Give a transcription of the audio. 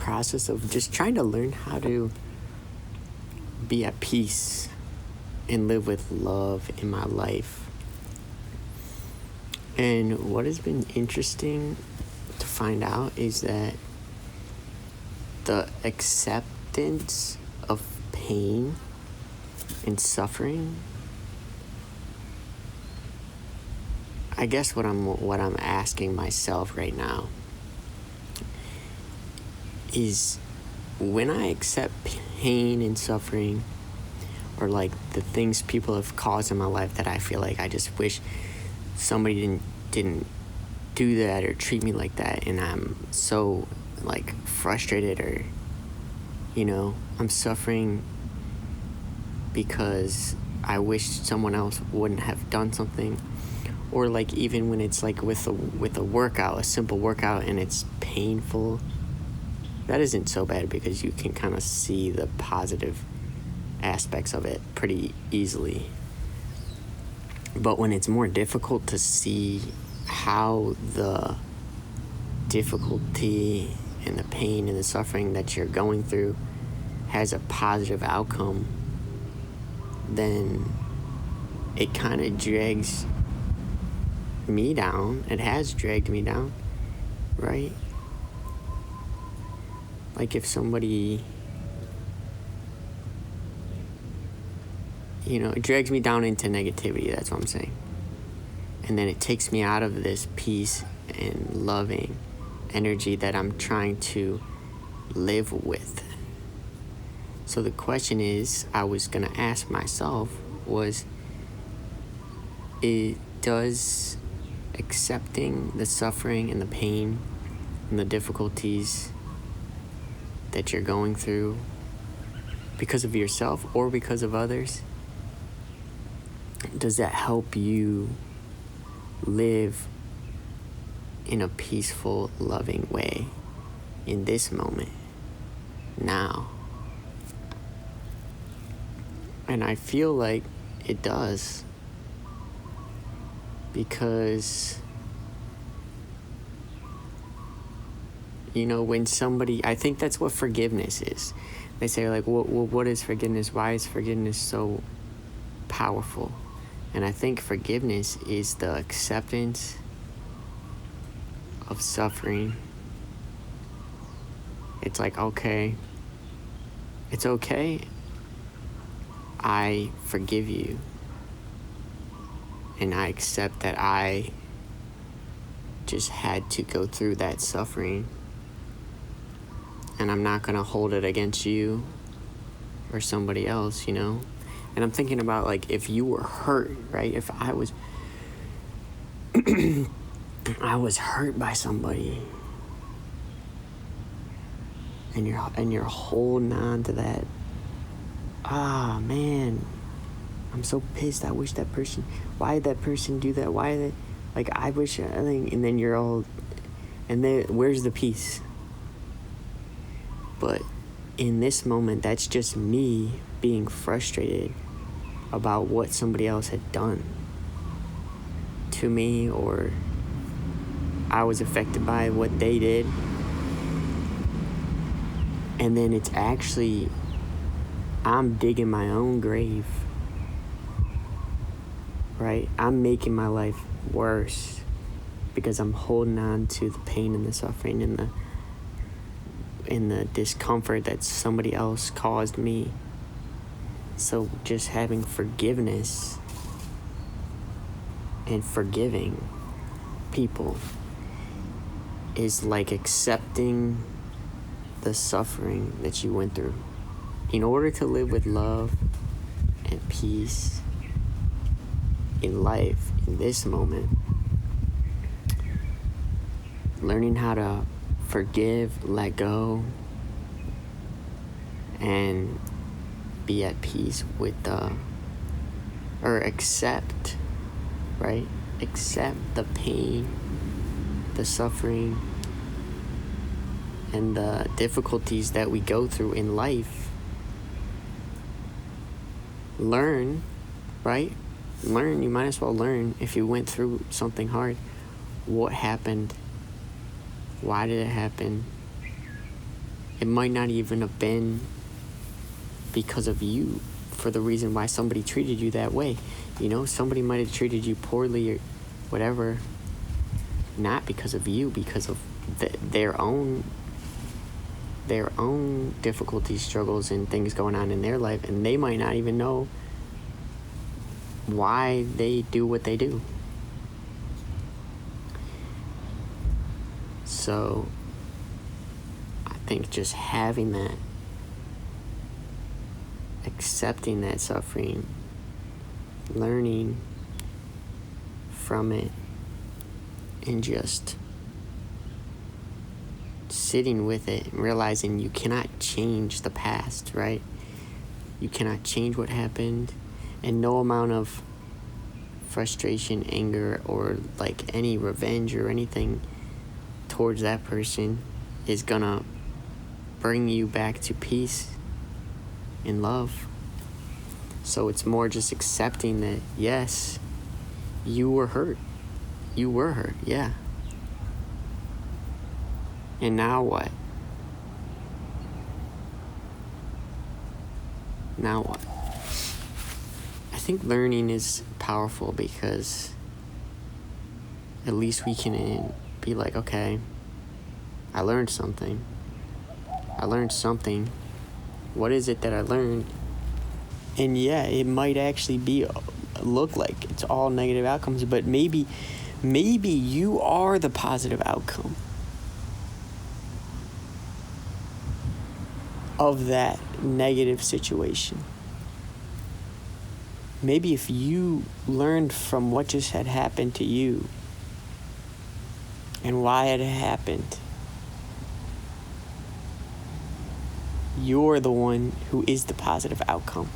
process of just trying to learn how to be at peace and live with love in my life. And what has been interesting to find out is that the acceptance of pain and suffering, I guess what I'm asking myself right now is, when I accept pain and suffering, or like the things people have caused in my life that I feel like I just wish somebody didn't do that or treat me like that, and I'm so like frustrated, or I'm suffering because I wish someone else wouldn't have done something. Or like even when it's like with a workout, a simple workout, and it's painful, that isn't so bad because you can kind of see the positive aspects of it pretty easily. But when it's more difficult to see how the difficulty and the pain and the suffering that you're going through has a positive outcome, then it kind of drags me down. It has dragged me down, right? Like if somebody, it drags me down into negativity, that's what I'm saying. And then it takes me out of this peace and loving energy that I'm trying to live with. So the question is, I was going to ask myself was, does accepting the suffering and the pain and the difficulties that you're going through because of yourself or because of others, does that help you live in a peaceful, loving way in this moment, now? And I feel like it does, because when somebody, I think that's what forgiveness is. They say like, what is forgiveness? Why is forgiveness so powerful? And I think forgiveness is the acceptance of suffering. It's like, okay, it's okay. I forgive you. And I accept that I just had to go through that suffering. And I'm not going to hold it against you or somebody else, And I'm thinking about, like, if you were hurt, right? If I was I was hurt by somebody, and you're holding on to that. Ah, man, I'm so pissed. I wish that person, why did that person do that? Why did I wish, and then you're all, and then where's the peace? But in this moment, that's just me being frustrated about what somebody else had done to me, or I was affected by what they did. And then it's actually, I'm digging my own grave, right? I'm making my life worse because I'm holding on to the pain and the suffering and the discomfort that somebody else caused me. So just having forgiveness and forgiving people is like accepting the suffering that you went through in order to live with love and peace in life in this moment. Learning how to forgive, let go, and be at peace with or accept, right? Accept the pain, the suffering, and the difficulties that we go through in life. Learn, right? Learn, you might as well learn if you went through something hard. What happened? Why did it happen? it might not even have been because of you, for the reason why somebody treated you that way. You know, somebody might have treated you poorly or whatever, not because of you, because of their own difficulties, struggles, and things going on in their life, and they might not even know why they do what they do. So I think just having that, accepting that suffering, learning from it, and just sitting with it, and realizing you cannot change the past, right? You cannot change what happened, and no amount of frustration, anger, or like any revenge or anything towards that person is gonna bring you back to peace and love. So it's more just accepting that, yes, you were hurt. You were hurt, yeah. And now what? Now what? I think learning is powerful because at least we can be like, okay, I learned something. What is it that I learned? And yeah, it might actually look like it's all negative outcomes, but maybe you are the positive outcome of that negative situation. Maybe if you learned from what just had happened to you and why it happened, you're the one who is the positive outcome.